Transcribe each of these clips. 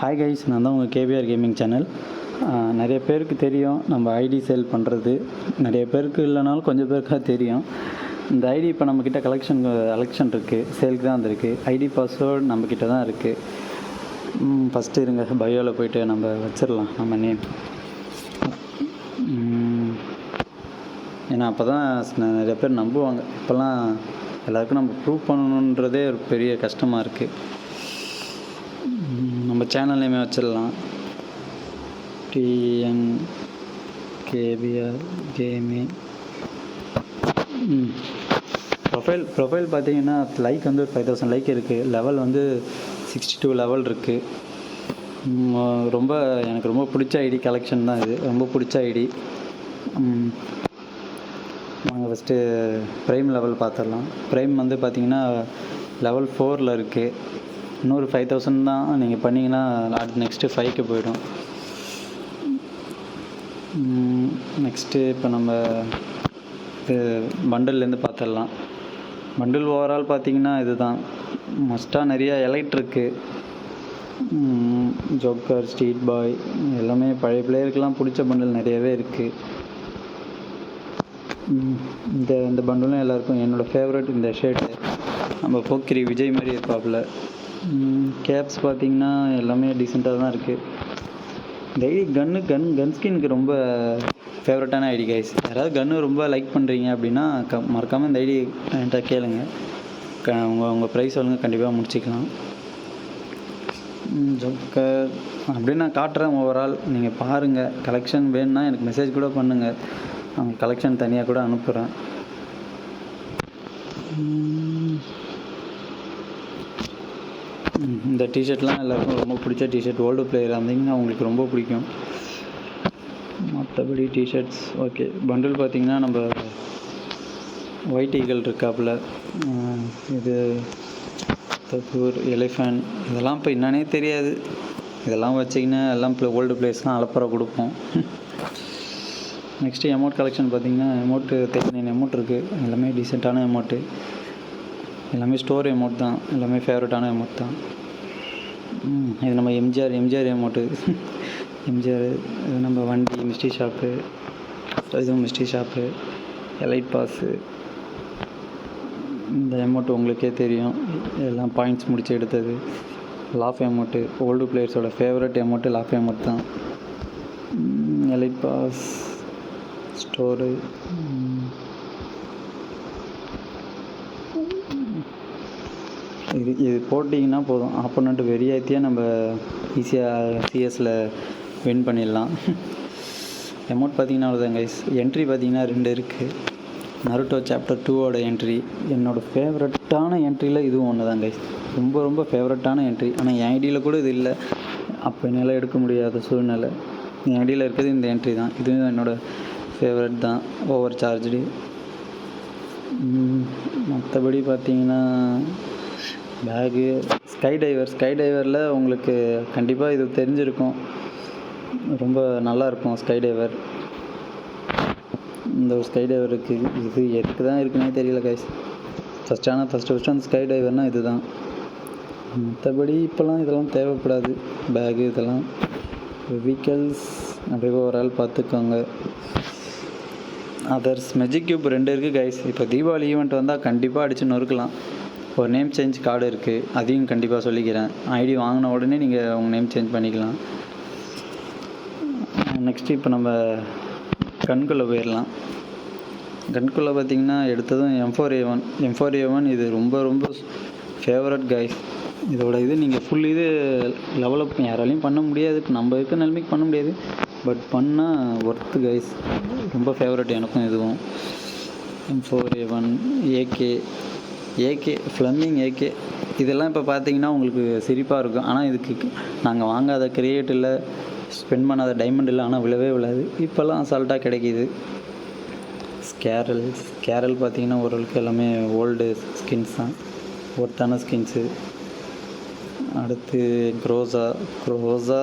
Hi guys, நான் தான் உங்கள் கேபிஆர் கேமிங் சேனல். நிறைய பேருக்கு தெரியும் நம்ம ஐடி சேல் பண்ணுறது. நிறைய பேருக்கு இல்லைனாலும் கொஞ்சம் பேருக்காக தெரியும். இந்த ஐடி இப்போ நம்மக்கிட்ட கலெக்ஷன் இருக்குது, சேலுக்கு தான் வந்திருக்கு. ஐடி பாஸ்வேர்டு நம்மக்கிட்ட தான் இருக்குது. ஃபஸ்ட்டு இருங்க, பயோவில் போய்ட்டு நம்ம வச்சிடலாம் நம்ம நேம். ஏன்னா அப்போ தான் நிறைய பேர் நம்புவாங்க. இப்போல்லாம் எல்லாருக்கும் நம்ம ப்ரூவ் பண்ணணுன்றதே ஒரு பெரிய கஷ்டமாக இருக்குது. நம்ம சேனல் நேமே வச்சிடலாம், TNKBR கேமிங். ப்ரொஃபைல் பார்த்தீங்கன்னா லைக் வந்து ஒரு 5000 லைக் இருக்குது. லெவல் வந்து 62 லெவல் இருக்குது. எனக்கு ரொம்ப பிடிச்ச ஐடி கலெக்ஷன் தான் இது, ரொம்ப பிடிச்ச ஐடி. நாங்கள் ஃபஸ்ட்டு ப்ரைம் லெவல் பார்த்துடலாம். ப்ரைம் வந்து பார்த்திங்கன்னா லெவல் 4 இருக்குது. இன்னொரு 5000 தான் நீங்கள் பண்ணிங்கன்னா அடுத்து நெக்ஸ்ட்டு 5க்கு போயிடும். நெக்ஸ்ட்டு இப்போ நம்ம பண்டில்லேருந்து பார்த்துடலாம். பண்டில் ஓவரால் பார்த்திங்கன்னா இது தான் மஸ்ட்டாக. நிறையா எலைட் இருக்குது. ஜோக்கர், ஸ்ட்ரீட் பாய் எல்லாமே பழைய பிளேயருக்கெலாம் பிடிச்ச பண்டில் நிறையவே இருக்குது. இந்த பண்டிலும் எல்லாருக்கும் என்னோடய ஃபேவரட். இந்த ஷர்ட்டு நம்ம போக்கிரி விஜய் மாதிரி இருப்பாப்புல. கேப்ஸ் பார்த்திங்கன்னா எல்லாமே டீசெண்டாக தான் இருக்குது. இந்த ஐடி கன் ஸ்கின்னுக்கு ரொம்ப ஃபேவரட்டான ஐடி கைஸ். யாராவது கன்று ரொம்ப லைக் பண்ணுறீங்க அப்படின்னா மறக்காமல் இந்த ஐடி என்கிட்ட கேளுங்க. உங்கள் ப்ரைஸ் சொல்லுங்கள், கண்டிப்பாக முடிச்சிக்கலாம். ஜோக்கர் அப்படின்னு நான் காட்டுறேன் ஓவரால், நீங்கள் பாருங்கள். கலெக்ஷன் வேணும்னா எனக்கு மெசேஜ் கூட பண்ணுங்கள், அவங்க கலெக்ஷன் தனியாக கூட அனுப்புகிறேன். இந்த டிஷர்ட்லாம் எல்லாருக்கும் ரொம்ப பிடிச்ச டிஷர்ட். ஓல்டு பிளேயர் இருந்தீங்கன்னா அவங்களுக்கு ரொம்ப பிடிக்கும். மற்றபடி டிஷர்ட்ஸ் ஓகே. பண்டில் பார்த்திங்கன்னா நம்ம ஒயிட் ஈகிள் இருக்காப்புல, இது தப்பூர் எலிஃபண்ட், இதெல்லாம் இப்போ என்னன்னே தெரியாது. இதெல்லாம் வச்சிங்கன்னா எல்லாம் ஓல்டு பிளேயர்ஸ்லாம் அலப்பறை கொடுப்போம். நெக்ஸ்ட்டு எமௌண்ட் கலெக்ஷன் பார்த்திங்கன்னா எமௌண்ட்டு 39 எமௌண்ட் இருக்குது. எல்லாமே டீசெண்டான எமௌண்ட்டு, எல்லாமே ஸ்டோர் எமௌண்ட் தான், எல்லாமே ஃபேவரட்டான எமௌண்ட் தான். இது நம்ம எம்ஜிஆர் எமௌண்ட்டு. எம்ஜிஆர் இது நம்ம வண்டி மிஸ்ட்ரி ஷாப்பு, இதுவும் மிஸ்ட்ரி ஷாப்பு, எலைட் பாஸு. இந்த எமௌண்ட் உங்களுக்கே தெரியும், எல்லாம் பாயிண்ட்ஸ் முடித்து எடுத்தது. லாஃப் எமௌண்ட்டு, ஓல்டு பிளேயர்ஸோட ஃபேவரட் எமௌண்ட்டு லாஃப் எமௌண்ட் தான். Elite pass, store. இது போட்டிங்கன்னா போதும், ஆப்போனண்ட் வெறியாத்தியாக நம்ம ஈஸியாக சிஎஸில் வின் பண்ணிடலாம். எமௌண்ட் பார்த்திங்கன்னா அவ்வளோதான் கைஸ். என்ட்ரி பார்த்திங்கன்னா 2 இருக்குது. நருட்டோ சாப்டர் 2ஓட என்ட்ரி என்னோடய ஃபேவரட்டான என்ட்ரியில் இதுவும் ஒன்று தான் கைஸ். ரொம்ப ஃபேவரட்டான என்ட்ரி. ஆனால் என் ஐடியில் கூட இது இல்லை, அப்போ என்னால் எடுக்க முடியாத சூழ்நிலை. என் ஐடியில் இருக்கிறது இந்த என்ட்ரி தான். இதுவும் என்னோடய ஃபேவரட் தான், ஓவர் சார்ஜ்டு. மற்றபடி பார்த்திங்கன்னா பேகு, ஸ்கை டைவரில் உங்களுக்கு கண்டிப்பாக இது தெரிஞ்சிருக்கும், ரொம்ப நல்லாயிருக்கும் ஸ்கை டைவர். இந்த ஒரு ஸ்கை டைவர் இருக்குது. இது எதுக்கு தான் இருக்குன்னே தெரியல கைஸ். ஃபஸ்ட்டு அந்த ஸ்கை டைவர்னால் இது தான். மற்றபடி இப்போலாம் இதெல்லாம் தேவைப்படாது, பேகு இதெல்லாம். வெஹிக்கல்ஸ் அப்படியே ஓவரால் பார்த்துக்கோங்க. அதர்ஸ் மெஜிக் கியூப் 2 இருக்குது கைஸ். இப்போ தீபாவளி ஈவெண்ட் வந்தால் கண்டிப்பாக அடித்து நொறுக்கலாம். ஒரு நேம் சேஞ்ச் கார்டு இருக்குது, அதையும் கண்டிப்பாக சொல்லிக்கிறேன். ஐடி வாங்கின உடனே நீங்கள் உங்கள் நேம் சேஞ்ச் பண்ணிக்கலாம். நெக்ஸ்ட்டு இப்போ நம்ம கன்குள்ளே போயிடலாம். கன்குள்ளே பார்த்திங்கன்னா எடுத்ததும் M4A1. இது ரொம்ப ஃபேவரட் கைஸ். இதோட இது நீங்கள் ஃபுல் இது லெவலப் யாராலையும் பண்ண முடியாது, இப்போ நம்ம இருக்க நிலைமைக்கு பண்ண முடியாது, பட் பண்ணால் ஒர்த்து கைஸ். ரொம்ப ஃபேவரட் எனக்கும் இதுவும். M4A1, ஏகே ஃப்ளமிங் ஏகே இதெல்லாம் இப்போ பார்த்தீங்கன்னா உங்களுக்கு சிரிப்பாக இருக்கும். ஆனால் இதுக்கு நாங்கள் வாங்காத கிரியேட் இல்லை, ஸ்பெண்ட் பண்ணாத டைமண்ட் இல்லை, ஆனால் விழாது. இப்போல்லாம் அசால்ட்டாக கிடைக்கிது. ஸ்கேரல் பார்த்திங்கன்னா ஓரளவுக்கு எல்லாமே ஓல்டு ஸ்கின்ஸ் தான், ஒர்த்தான ஸ்கின்ஸு. அடுத்து க்ரோஸா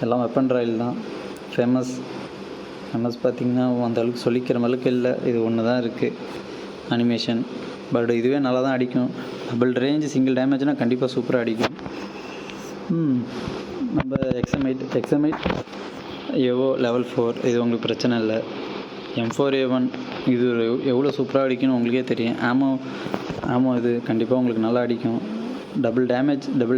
எல்லாம் வெப்பன் ராயல் தான். ஃபேமஸ் பார்த்திங்கன்னா அந்தளவுக்கு சொல்லிக்கிற அளவுக்கு இல்லை, இது ஒன்று தான் இருக்குது அனிமேஷன். பட் இதுவே நல்லா தான் அடிக்கும். டபுள் ரேஞ்ச் சிங்கிள் டேமேஜ்னால் கண்டிப்பாக சூப்பராக அடிக்கும். நம்ம எக்ஸமைட் எவோ லெவல் 4 இது உங்களுக்கு பிரச்சனை இல்லை. M4A1 இது எவ்வளோ சூப்பராக அடிக்கும்னு உங்களுக்கே தெரியும். ஆமோ இது கண்டிப்பாக உங்களுக்கு நல்லா அடிக்கும். டபுள்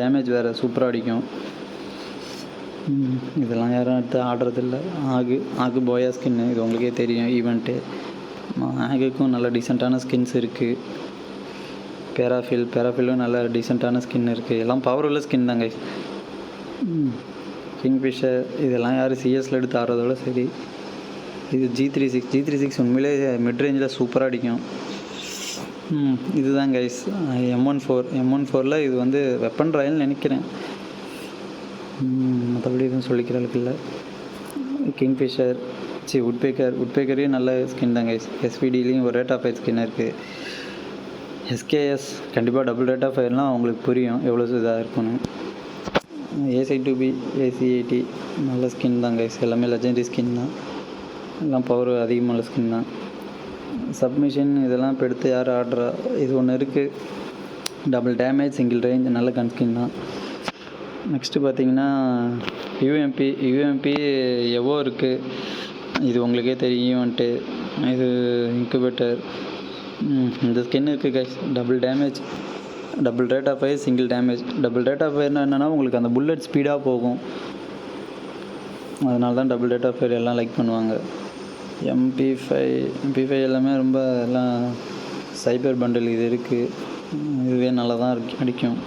டேமேஜ் வேறு சூப்பராக அடிக்கும். இதெல்லாம் யாரும் எடுத்து ஆடுறதில்ல. ஆகு போயா ஸ்கின்னு இது உங்களுக்கே தெரியும். ஈவெண்ட்டு ஆகுக்கும் நல்ல டீசெண்டான ஸ்கின்ஸ் இருக்குது. பேராஃபிலும் நல்ல டீசெண்டான ஸ்கின் இருக்குது. எல்லாம் பவர் உள்ள ஸ்கின் தாங்க. கிங்ஃபிஷர் இதெல்லாம் யாரும் சிஎஸில் எடுத்து ஆடுறதோட சரி. இது G36 உண்மையிலே மிட் ரேஞ்சில் சூப்பராக அடிக்கும். இதுதான் கைஸ் M14 இது வந்து வெப்பன் ராயல்னு நினைக்கிறேன். மற்றபடி எதுவும் சொல்லிக்கிற அளவுக்கு இல்லை. கிங்ஃபிஷர் உட்பேக்கரே நல்ல ஸ்கின் தான் கைஸ். SVDலேயும் ஒரு ரேட் ஆஃப் ஃபயர் ஸ்கின் இருக்குது. SKS கண்டிப்பாக டபுள் ரேட் ஆஃப் ஃபயர்னால் அவங்களுக்கு புரியும் எவ்வளோ இதாக இருக்குன்னு. AC2B AC80 நல்ல ஸ்கின் தான் கைஸ். எல்லாமே லெஜெண்டரி ஸ்கின் தான். எல்லாம் பவர் அதிகமான ஸ்கின் தான். சப்மிஷன் இதெல்லாம் இப்போ எடுத்து யார் ஆடுறா? இது ஒன்று இருக்குது. டபுள் டேமேஜ் சிங்கிள் ரேஞ்ச் நல்ல கன் ஸ்கின் தான். நெக்ஸ்ட்டு பார்த்தீங்கன்னா UMP எவ்வளோ இருக்குது. இது உங்களுக்கே தெரியும். ஈவெண்ட்டு இது இன்குபேட்டர் இந்த ஸ்கின் இருக்குது guys. Double rate of fire single damage. Double rate of ஃபயர்னா என்னென்னா உங்களுக்கு அந்த புல்லட் ஸ்பீடாக போகும். அதனால தான் டபுள் ரேட் ஆஃப் ஃபயர் எல்லாம் லைக் பண்ணுவாங்க. MP5 எல்லாமே ரொம்ப எல்லாம் சைபர் பண்டில் இது இருக்குது. இதுவே நல்லா தான் அடிக்கும்.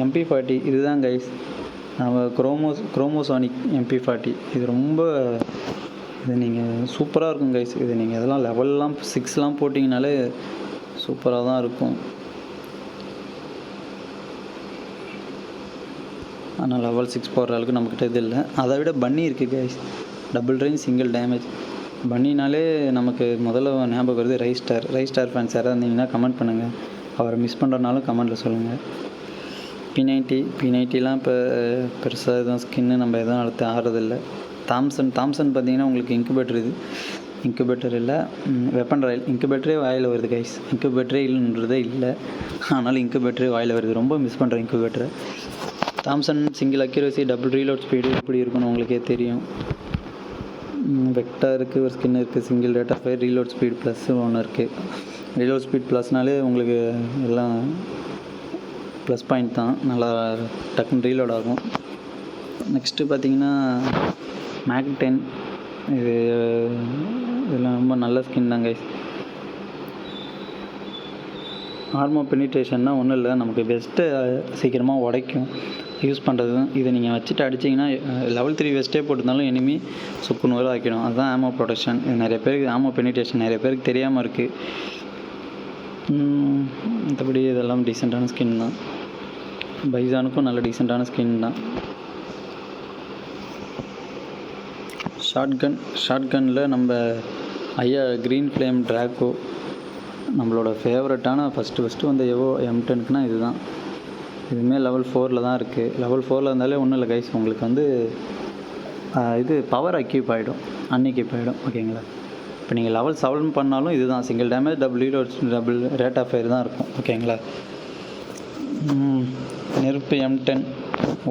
MP40 இதுதான் கைஸ். நம்ம குரோமோசானிக் MP40 இது ரொம்ப இது நீங்கள் சூப்பராக இருக்கும் கைஸ். இது நீங்கள் இதெல்லாம் லெவல்லாம் 6 போட்டிங்கனாலே சூப்பராக தான் இருக்கும். ஆனால் லெவல் 6 போடுற அளவுக்கு நம்மக்கிட்ட இது இல்லை. அதை விட பன்னி இருக்குது guys. Double range single damage. பன்னினாலே நமக்கு முதல்ல ஞாபகம் வருது ரைஸ் ஸ்டார் ஃபேன்ஸ் யாராவது இருந்தீங்கன்னா கமெண்ட் பண்ணுங்கள். அவரை மிஸ் பண்ணுறனாலும் கமெண்ட்டில் சொல்லுங்கள். P90லாம் இப்போ பெருசாக எதுவும் ஸ்கின்னு நம்ம எதுவும் அடுத்து ஆடுறதில்ல. தாம்சன் பார்த்தீங்கன்னா உங்களுக்கு இன்குபேட்டர் இல்லை வெப்பன் ராயல். இன்குபேட்டரே வாயில் வருது கைஸ். இன்குபேட்டரே இல்லைன்றதே இல்லை. ஆனாலும் இன்குபேட்டரே வாயில் வருது. ரொம்ப மிஸ் பண்ணுறேன் இன்குபேட்டரை. Thompson single accuracy double reload speed எப்படி இருக்குன்னு உங்களுக்கே தெரியும். வெக்டாருக்கு ஒரு ஸ்கின் இருக்குது. Single rate of fire reload speed plus ஒன்று இருக்குது. ரீலோட் ஸ்பீட் ப்ளஸ்னாலே உங்களுக்கு எல்லாம் ப்ளஸ் பாயிண்ட் தான். நல்லா டக்குன்னு ரீலோட் ஆகும். நெக்ஸ்ட்டு பார்த்தீங்கன்னா மேக் 10 இதெல்லாம் ரொம்ப நல்ல ஸ்கின் தான் கைஸ். ஆர்மோ பெனிட்ரேஷன்னா ஒன்றும் இல்லை. நமக்கு வெஸ்ட்டு சீக்கிரமாக உடைக்கும் யூஸ் பண்ணுறது. இதை நீங்கள் வச்சுட்டு அடிச்சிங்கன்னா லெவல் 3 வெஸ்ட்டே போட்டிருந்தாலும் எனிமி சுக்குநூறு ஆக்கிடும். அதுதான் ஆமோ ப்ரொடெக்ஷன். இது நிறைய பேருக்கு ஆமோ பெனிட்ரேஷன் நிறைய பேருக்கு தெரியாமல் இருக்குது. மற்றபடி இதெல்லாம் டீசெண்டான ஸ்கின் தான். பைசானுக்கும் நல்ல டீசெண்டான ஸ்கின் தான். ஷார்ட்கனில் நம்ம ஐயா க்ரீன் ஃப்ளேம் ட்ராக்கோ நம்மளோட ஃபேவரட்டான ஃபஸ்ட்டு வந்த எவோ M10க்குனா இதுதான். இதுவுமே லெவல் 4 தான் இருக்குது. லெவல் 4 இருந்தாலே ஒன்றும் இல்லை கைஸ். உங்களுக்கு வந்து இது பவர் அக்யூப் ஆகிடும், அன்எக்யூப் ஆகிடும். ஓகேங்களா? இப்போ நீங்கள் லெவல் 7 பண்ணாலும் இதுதான் single damage double rate of fire தான் இருக்கும். ஓகேங்களா? நெருப்பு M10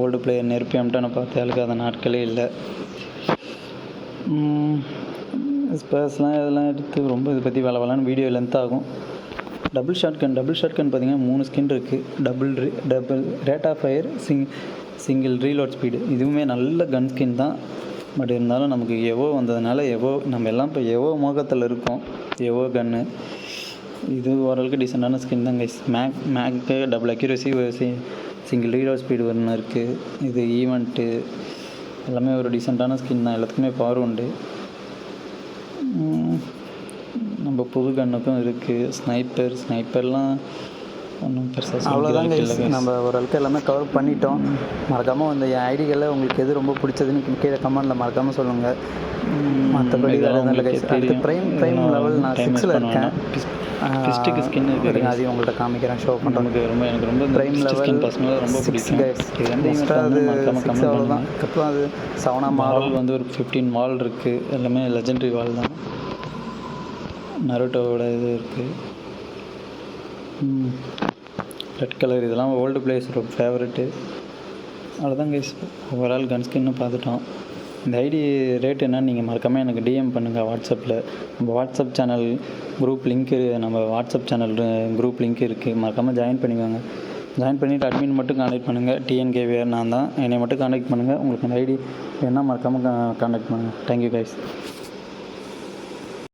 ஓல்டு பிளேயர் நெருப்பு M10 பார்த்து அழுகாத நாட்களே இல்லை. ஸ்பேர்ஸ்லாம் இதெல்லாம் எடுத்து ரொம்ப இதை பற்றி வேலைன்னு வீடியோ லென்த் ஆகும். டபுள் ஷாட்கன் பார்த்தீங்கன்னா 3 ஸ்கின் இருக்குது. Double rate of fire single reload speed. இதுவுமே நல்ல கன் ஸ்கின் தான். பட் இருந்தாலும் நமக்கு எவோ வந்ததுனால நம்ம எல்லாம் இப்போ எவோ மோகத்தில் இருக்கோம். எவோ கன்னு இது ஓரளவுக்கு டீசெண்டான ஸ்கின் தான் கைஸ். மேக்கு double accuracy single reload speed ஒன்று இருக்குது. இது ஈவெண்ட்டு எல்லாமே ஒரு டீசெண்டான ஸ்கின் தான். எல்லாத்துக்குமே பவர் உண்டு. நம்ம புது கண்ணுக்கும் இருக்குது. ஸ்னைப்பர்லாம் ஒன்றும் பெருசாக அவ்வளோதான். நம்ம ஓரளவுக்கு எல்லாமே கவர் பண்ணிட்டோம். மறக்காமல் அந்த ஐடிகளில் உங்களுக்கு எது ரொம்ப பிடிச்சதுன்னு கீழே கமெண்டில் மறக்காமல் சொல்லுங்கள். மற்றபடி அடுத்து ப்ரைம் லெவல் நான் 6ல் இருக்கேன். ஃபிஸ்ட்டுக்கு ஸ்கின் இருக்குது. அதையும் உங்கள்கிட்ட காமிக்கிறேன், ஷோ பண்ணுறதுக்கு. எனக்கு ரொம்ப ப்ரைம் லெவல் பர்சனலாக ரொம்ப பிடிக்கும். அது அவ்வளோதான். அதுக்கப்புறம் அது 7ஆம் மாடல் வந்து ஒரு 15 வால் இருக்குது. எல்லாமே லெஜெண்டரி வால் தான். நருட்டோவோட இது இருக்குது. ரெட் கலர் இதெல்லாம் ஓல்டு பிளேயர்ஸோட ஃபேவரெட்டு. அவ்வளோதான் கைஸ், ஓவரால் கன் ஸ்கின்னு பார்த்துட்டோம். இந்த ஐடி ரேட் என்னன்னு நீங்கள் மறக்காமல் எனக்கு டிஎம் பண்ணுங்கள் வாட்ஸ்அப்பில். நம்ம வாட்ஸ்அப் சேனல் குரூப் லிங்க், நம்ம வாட்ஸ்அப் சேனல் குரூப் லிங்க் இருக்குது, மறக்காமல் ஜாயின் பண்ணிக்கோங்க. ஜாயின் பண்ணிவிட்டு அட்மின் மட்டும் கான்டாக்ட் பண்ணுங்கள். டிஎன்கேவிஆர் நான் தான், என்னை மட்டும் கான்டாக்ட் பண்ணுங்கள். உங்களுக்கு அந்த ஐடி வேணால் மறக்காமல் கான்டாக்ட் பண்ணுங்கள். Thank you guys.